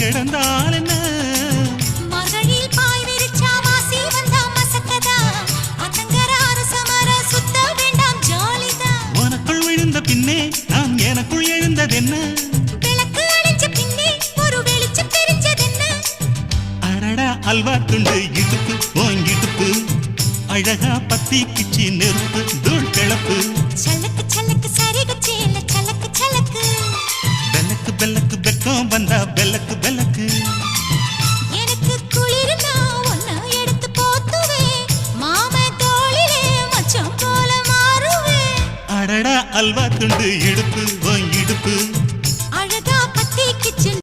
கிடந்தால் என்ன மகளில் பாய் விரிச்சா வாசி வந்தா மசக்கதா அத்தங்கராறு சமர சுத்த வேண்டாம் ஜாலிதான் உனக்குள் விழுந்த பின்னே நான் எனக்குள் எழுந்ததென்ன விளக்கு அணைஞ்ச பின்னே ஒரு வெளிச்சம் தெரிஞ்சதென்ன அடடா அல்வா துண்டு இடுப்பு ஓங்கிடுப்பு அழகா பத்தி கிச்சி நெருப்பு தூள் கிளப்பு சலக்கு சலக்கு சரிகச்சேல சலக்கு சலக்கு பெல்லக்கு பெல்லக்கு பெக்கம் வந்தா பெல்லக்கு பெல்லக்கு எனக்கு குளிர்னா ஒன்ன எடுத்து போத்துவே மாமே தோளிலே மச்சம் போல மாறுவே அடடா அல்வா துண்டு இடுப்பு